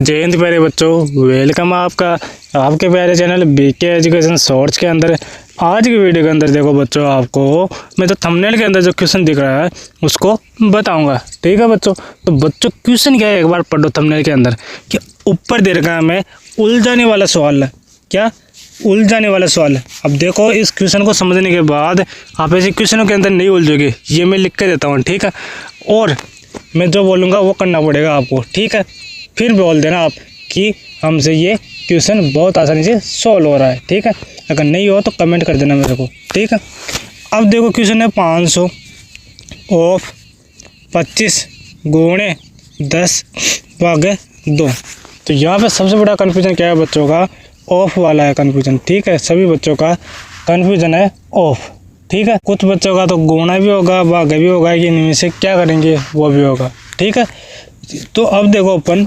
जय हिंद प्यारे बच्चों, वेलकम आपका आपके प्यारे चैनल बीके एजुकेशन शॉर्ट्स के अंदर। आज की वीडियो के अंदर देखो बच्चों, आपको मैं तो थंबनेल के अंदर जो क्वेश्चन दिख रहा है उसको बताऊंगा। ठीक है बच्चों, तो बच्चों क्वेश्चन क्या है एक बार पढ़ो थंबनेल के अंदर कि ऊपर दे रखा है हमें उलझाने वाला सवाल है। क्या उलझाने वाला सवाल है। अब देखो इस क्वेश्चन को समझने के बाद आप ऐसे क्वेश्चनों के अंदर नहीं उलझोगे, ये मैं लिख के देता हूँ। ठीक है, और मैं जो बोलूँगा वो करना पड़ेगा आपको। ठीक है, फिर बोल देना आप कि हमसे ये क्वेश्चन बहुत आसानी से सॉल्व हो रहा है। ठीक है, अगर नहीं हो तो कमेंट कर देना मेरे को। ठीक है, अब देखो क्वेश्चन है 500 ऑफ 25 गुणे 10 भागे 2। तो यहाँ पे सबसे बड़ा कन्फ्यूजन क्या है बच्चों का? ऑफ वाला है कन्फ्यूजन। ठीक है, सभी बच्चों का कन्फ्यूजन है ऑफ। ठीक है, कुछ बच्चों का तो गुणा भी होगा, भागा भी होगा, कि इनमें से क्या करेंगे वो भी होगा। ठीक है, तो अब देखो अपन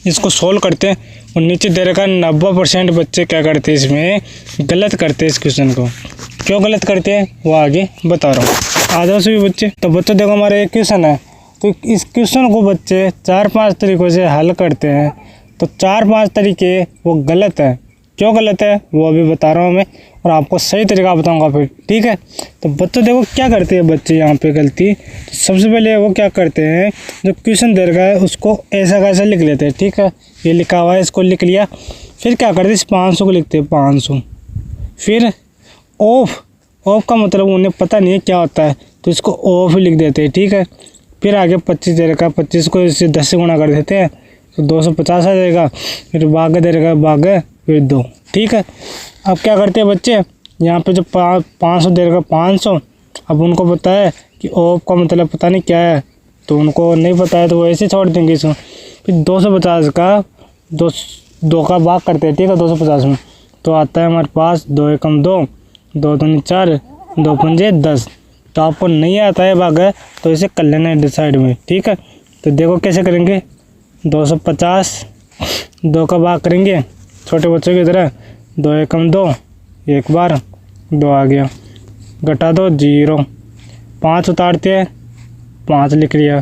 इसको सोल्व करते हैं। और नीचे दे रखा 90% बच्चे क्या करते हैं, इसमें गलत करते हैं। इस क्वेश्चन को क्यों गलत करते हैं वो आगे बता रहा हूँ। आ जाओ सभी बच्चे। तो बच्चों देखो हमारा एक क्वेश्चन है, तो इस क्वेश्चन को बच्चे 4-5 तरीक़ों से हल करते हैं। तो 4-5 तरीके वो गलत है। क्यों गलत है वो अभी बता रहा हूँ मैं, और आपको सही तरीका बताऊंगा फिर। ठीक है, तो बच्चों देखो क्या करते हैं बच्चे यहाँ पे गलती। तो सबसे पहले वो क्या करते हैं, जो क्वेश्चन दे रखा है उसको ऐसा कैसा लिख लेते हैं। ठीक है, ये लिखा हुआ है, इसको लिख लिया। फिर क्या करते हैं, इस 500 को लिखते हैं 500। फिर ऑफ, ऑफ का मतलब उन्हें पता नहीं है क्या होता है, तो इसको ऑफ लिख देते हैं। ठीक है, फिर आगे 25 दे रखा है, 25 को इससे 10 से गुणा कर देते हैं तो 250 आ जाएगा। फिर भाग दे रखा है, भाग फिर 2। ठीक है, अब क्या करते हैं बच्चे, यहाँ पे जो 500 दे रखा 500, अब उनको पता है कि ऑफ का मतलब पता नहीं क्या है, तो उनको नहीं पता है तो वो ऐसे छोड़ देंगे इसको। फिर 250 का 2 का भाग करते हैं। ठीक है, 250 में तो आता है हमारे पास 2 एकम 2, 2 दूनी 4, 2 पंजे 10। तो आपको नहीं आता है भाग तो इसे कर लेना है साइड में। ठीक है, तो देखो कैसे करेंगे। 250 2 का भाग करेंगे छोटे बच्चों की तरह, 2 एकम 2, एक बार 2 आ गया, घटा दो 0, 5 उतारते हैं 5 लिख लिया।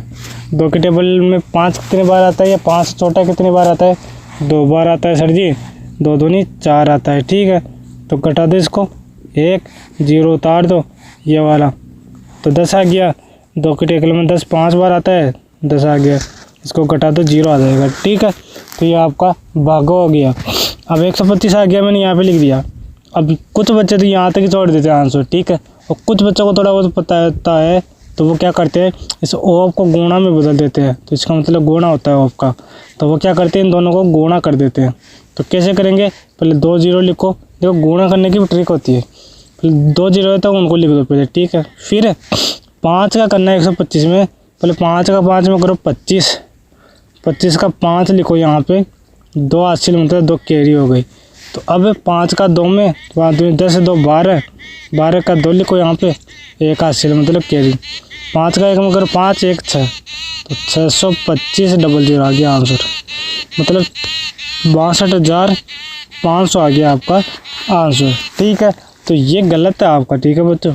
2 के टेबल में 5 कितने बार आता है, या 5 छोटा कितने बार आता है, 2 बार आता है सर जी। 2 दूनी 4 आता है। ठीक है, तो घटा दो इसको, 1 0 उतार दो ये वाला, तो 10 आ गया। 2 के टेबल में 10 5 बार आता है, 10 आ गया, इसको घटा दो 0 आ जाएगा। ठीक है, तो ये आपका भागा हो गया। अब 125 आ गया, मैंने यहाँ पे लिख दिया। अब कुछ बच्चे तो यहाँ तक ही छोड़ देते हैं आंसर। ठीक है, और कुछ बच्चों को थोड़ा बहुत पता होता है तो वो क्या करते हैं, इस ऑफ को गुणा में बदल देते हैं। तो इसका मतलब गुणा होता है ऑफ का, तो वो क्या करते हैं, इन दोनों को गुणा कर देते हैं। तो कैसे करेंगे, पहले 2 0 लिखो। देखो गुणा करने की भी ट्रिक होती है, पहले 2 0 होता है उनको लिख दो पहले। ठीक है, फिर 5 का करना है 125 में, पहले 5 का 5 में करो 25, 25 का 5 लिखो यहाँ पे, 2 80 मतलब 2 कैरी हो गई। तो अब 5 का 2 में 10 से 2 12, 12 का 2 लिखो यहाँ पे, 1 80 मतलब कैरी। 5 का 1 में करो 5 1 6, तो 625 00 आ गया आंसर, मतलब 62,500 आ गया आपका आंसर। ठीक है, तो ये गलत है आपका। ठीक है बच्चों,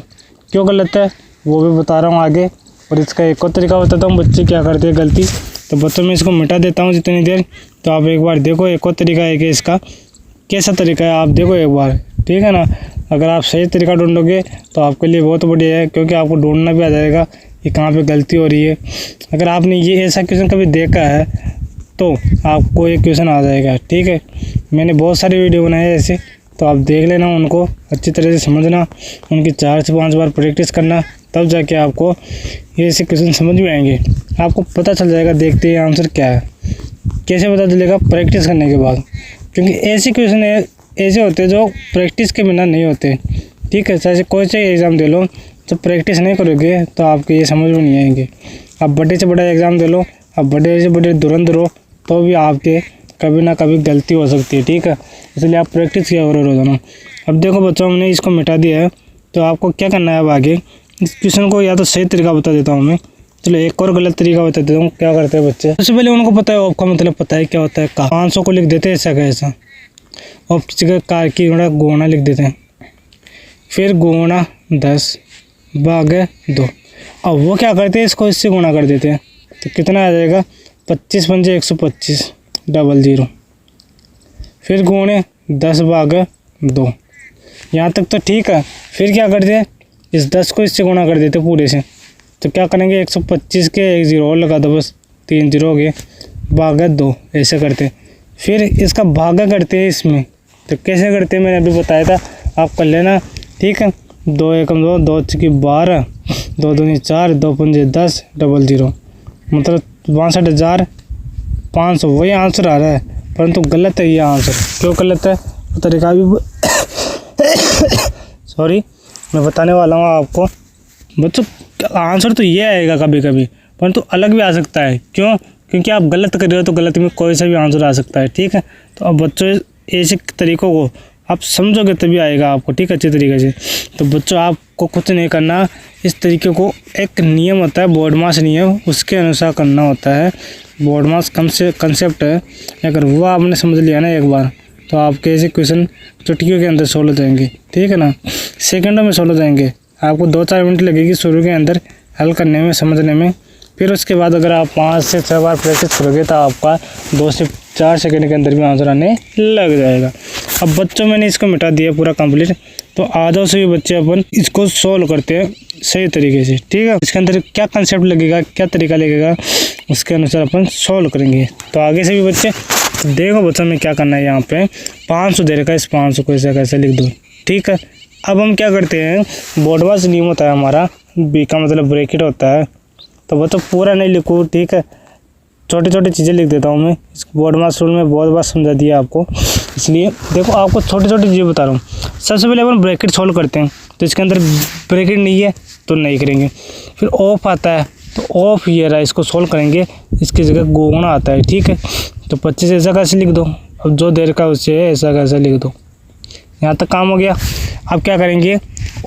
क्यों गलत है वो भी बता रहा हूँ आगे, और इसका एक और तरीका बताता हूँ बच्चे क्या करते हैं गलती। तो बच्चों मैं इसको मिटा देता हूँ जितनी देर, तो आप एक बार देखो एक और तरीका है कि इसका कैसा तरीका है, आप देखो एक बार। ठीक है ना, अगर आप सही तरीका ढूंढोगे तो आपके लिए बहुत बढ़िया है, क्योंकि आपको ढूंढना भी आ जाएगा कि कहाँ पे गलती हो रही है। अगर आपने ये ऐसा क्वेश्चन कभी देखा है तो आपको ये क्वेश्चन आ जाएगा। ठीक है, मैंने बहुत सारे वीडियो बनाए हैं ऐसे, तो आप देख लेना, उनको अच्छी तरह से समझना, उनकी 4 से 5 बार प्रैक्टिस करना, तब जाके आपको ये ऐसे क्वेश्चन समझ में आएंगे। आपको पता चल जाएगा देखते ही आंसर क्या है। कैसे पता चलेगा, प्रैक्टिस करने के बाद, क्योंकि ऐसे क्वेश्चन ऐसे होते हैं जो प्रैक्टिस के बिना नहीं होते। ठीक है, जैसे कोई से एग्ज़ाम दे लो, जब प्रैक्टिस नहीं करोगे तो आपके ये समझ में नहीं आएंगे। आप बड़े से बड़ा एग्ज़ाम दे लो, आप बड़े से बड़े धुरंधर हो, तो भी आपके कभी ना कभी गलती हो सकती है। ठीक है, इसलिए आप प्रैक्टिस किया करो रोज़ाना। अब देखो बच्चों, हमने इसको मिटा दिया है, तो आपको क्या करना है अब आगे। इस क्वेश्चन को या तो सही तरीका बता देता हूँ मैं, चलो एक और गलत तरीका बता देता हूँ। क्या करते हैं बच्चे, सबसे पहले उनको पता है ऑफ का मतलब पता है क्या होता है, 500 को लिख देते हैं ऐसा कैसा, ऑफ की जगह कार की गुणा लिख देते हैं, फिर गुणा 10 भाग 2। अब वो क्या करते हैं, इसको इससे गुणा कर देते हैं, तो कितना आ जाएगा, 25 पंजे 125, 00, फिर गुणे 10/2। यहाँ तक तो ठीक है। फिर क्या करते हैं, इस 10 को इससे गुणा कर देते पूरे से। तो क्या करेंगे, 125 के एक 0 और लगा दो, बस 3 0 हो गए, भागा 2 ऐसे करते। फिर इसका भागा करते हैं इसमें। तो कैसे करते हैं मैंने अभी बताया था, आप कर लेना, ठीक है। 2 एकम 2, 2 चौकी 12, 2 दूनी 4, 2 पंजे 10, 00, मतलब 62,500। वही आंसर आ रहा है, परंतु गलत है ये आंसर। क्यों गलत है तो तरीका भी सॉरी मैं बताने वाला हूँ आपको। बच्चों आंसर तो ये आएगा कभी कभी, परंतु अलग भी आ सकता है। क्यों? क्योंकि आप गलत कर रहे हो तो गलत में कोई सा भी आंसर आ सकता है, ठीक है। तो अब बच्चों ऐसे तरीक़ों को आप समझोगे तभी आएगा आपको, ठीक है, अच्छे तरीके से। तो बच्चों आपको कुछ नहीं करना, इस तरीके को एक नियम होता है, बोर्ड मास नियम, उसके अनुसार करना होता है। बोर्ड मास कंसेप्ट है, अगर वो आपने समझ लिया ना एक बार, तो आपके ऐसे क्वेश्चन चुटकियों के अंदर सोल्व हो जाएंगे, ठीक है ना, सेकंडों में सोल्व हो जाएंगे। आपको 2-4 मिनट लगेगी शुरू के अंदर हल करने में, समझने में। फिर उसके बाद अगर आप 5 से 6 बार प्रैक्टिस करोगे तो आपका 2 से 4 सेकंड के अंदर भी आंसर आने लग जाएगा। अब बच्चों मैंने इसको मिटा दिया पूरा कंप्लीट, तो आधों से भी बच्चे अपन इसको सोल्व करते हैं सही तरीके से, ठीक है। इसके अंदर क्या कंसेप्ट लगेगा, क्या तरीका लगेगा, उसके अनुसार अपन सोल्व करेंगे। तो आगे से भी बच्चे देखो बच्चों में क्या करना है। यहाँ पे 500 दे रखा है, इस 500 को ऐसा कैसे लिख दो, ठीक है। अब हम क्या करते हैं, बोर्ड मास नियम होता है हमारा, बी का मतलब ब्रैकेट होता है। तो बच्चों पूरा नहीं लिखूँ, ठीक है, छोटी छोटी चीज़ें लिख देता हूँ मैं। इस बोर्ड मास रूल में बहुत बार समझा दिया आपको, इसलिए देखो आपको छोटी छोटी चीज़ें बता रहा हूँ। सबसे पहले अपन ब्रैकेट सोल्व करते हैं, तो इसके अंदर ब्रैकेट नहीं है तो नहीं करेंगे। फिर ऑफ आता है, तो ऑफ ये रहा, इसको सोल्व करेंगे, इसकी जगह गुणा आता है, ठीक है। तो 25 ऐसा कैसे लिख दो, अब जो देर का उससे ऐसा कैसे लिख दो। यहाँ तक काम हो गया। अब क्या करेंगे,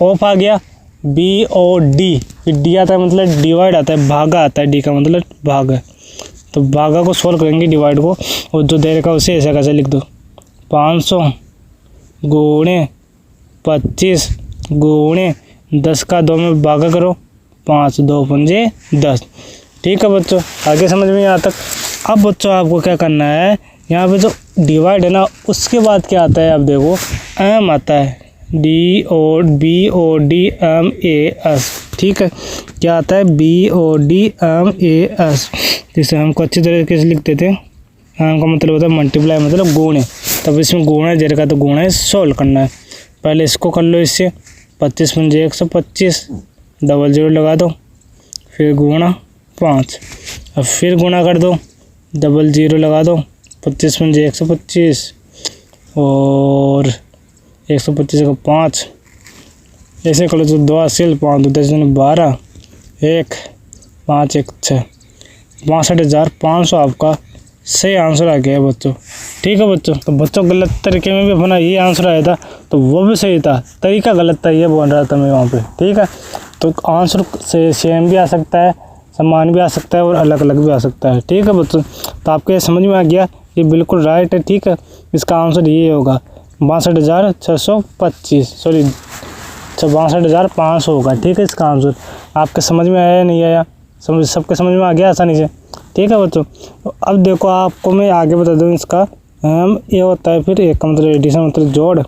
ऑफ आ गया, BOD, फिर डी आता है मतलब डिवाइड आता है, भागा आता है, डी का मतलब भाग है। तो भागा को सोल्व करेंगे, डिवाइड को, और जो देर का उसे ऐसा कैसे लिख दो, 500 गुणे 25 गुणे 10 का 2 में भागा करो, 5 2 पंजे 10, ठीक है बच्चों। आगे समझ में यहाँ तक। अब बच्चों आपको क्या करना है, यहाँ पे जो डिवाइड है ना, उसके बाद क्या आता है, अब देखो एम आता है, BODMAS, ठीक है। क्या आता है, BODMAS, जिसे हमको अच्छी तरीके से लिख देते हैं। एम का मतलब होता है मल्टीप्लाई, मतलब गुणे। तब इसमें गुणा जर का, तो गुणा सोल्व करना है। पहले इसको कर लो, इससे 25 पंजे 125, 00 लगा दो, फिर गुणा 5, अब फिर गुणा कर दो, 00 लगा दो, 25 पंजे 125 और 125 का 5, ऐसे कर लो। तो 2 8 5 2 10 12, 1 5 1 6, 62,500 आपका सही आंसर आ गया है बच्चों, ठीक है बच्चों। तो बच्चों गलत तरीके में भी अपना ये आंसर आया था, तो वो भी सही था, तरीका गलत था, ये बोल रहा था मैं वहाँ पे, ठीक है। तो आंसर से सेम भी आ सकता है, समान भी आ सकता है, और अलग अलग भी आ सकता है, ठीक है बच्चों। तो आपके समझ में आ गया, ये बिल्कुल राइट है, ठीक है। इसका आंसर ये होगा 62,625, सॉरी 62,500 होगा, ठीक है इसका आंसर। आपके समझ में आया या नहीं आया, सबके समझ में आ गया आसानी से, ठीक है बच्चों। तो अब देखो आपको मैं आगे बता दूँ, इसका ये होता है, फिर एक का मतलब एडिशन मतलब जोड़,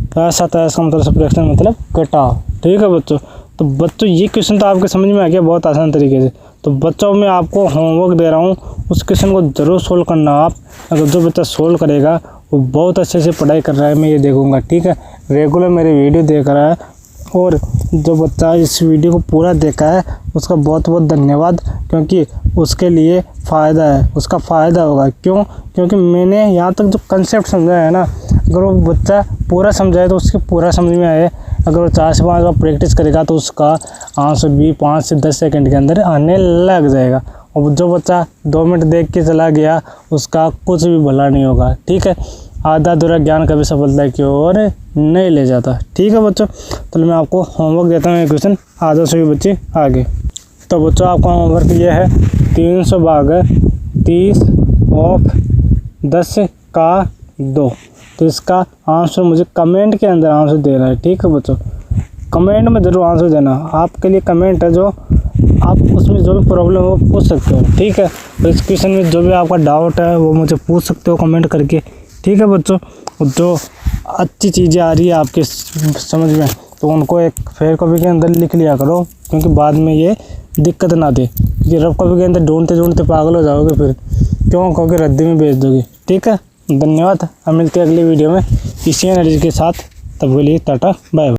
प्लस आता है इसका मतलब सब्ट्रैक्शन मतलब घटाव, ठीक है बच्चों। तो बच्चों ये क्वेश्चन तो आपके समझ में आ गया बहुत आसान तरीके से। तो बच्चों मैं आपको होमवर्क दे रहा हूँ, उस क्वेश्चन को ज़रूर सोल्व करना आप। अगर जो बच्चा सोल्व करेगा वो बहुत अच्छे से पढ़ाई कर रहा है, मैं ये देखूँगा, ठीक है। रेगुलर मेरे वीडियो देख रहा है, और जो बच्चा इस वीडियो को पूरा देखा है उसका बहुत बहुत धन्यवाद, क्योंकि उसके लिए फ़ायदा है, उसका फ़ायदा होगा। क्यों? क्योंकि मैंने यहाँ तक जो कंसेप्ट समझाया है ना, अगर वो बच्चा पूरा समझाए तो उसके पूरा समझ में आए। अगर वो 4 से 5 बार प्रैक्टिस करेगा तो उसका आंसर भी 5 से 10 सेकंड के अंदर आने लग जाएगा। और जो बच्चा 2 मिनट देख के चला गया उसका कुछ भी भला नहीं होगा, ठीक है। आधा अधूरा ज्ञान कभी सफलता की ओर नहीं ले जाता, ठीक है बच्चों। तो मैं आपको होमवर्क देता हूँ, क्वेश्चन आधा से भी बच्चे आगे। तो बच्चों आपका होमवर्क ये है, 300 भाग 30 ऑफ 10 का 2। तो इसका आंसर मुझे कमेंट के अंदर आंसर देना है, ठीक है बच्चों। कमेंट में ज़रूर आंसर देना, आपके लिए कमेंट है, जो आप उसमें जो भी प्रॉब्लम हो पूछ सकते हो, ठीक है। और इस क्वेश्चन में जो भी आपका डाउट है वो मुझे पूछ सकते हो कमेंट करके। ठीक है बच्चों, जो अच्छी चीज़ें आ रही है आपके समझ में तो उनको एक फेयर कॉपी के अंदर लिख लिया करो, क्योंकि बाद में ये दिक्कत ना दे। ये रफ कॉपी के अंदर ढूंढते ढूंढते पागल हो जाओगे फिर, क्यों कहोगे रद्दी में बेच दोगे। ठीक है, धन्यवाद। हम मिलते हैं अगली वीडियो में इसी एनर्जी के साथ। तब के लिए टाटा बाय बाय।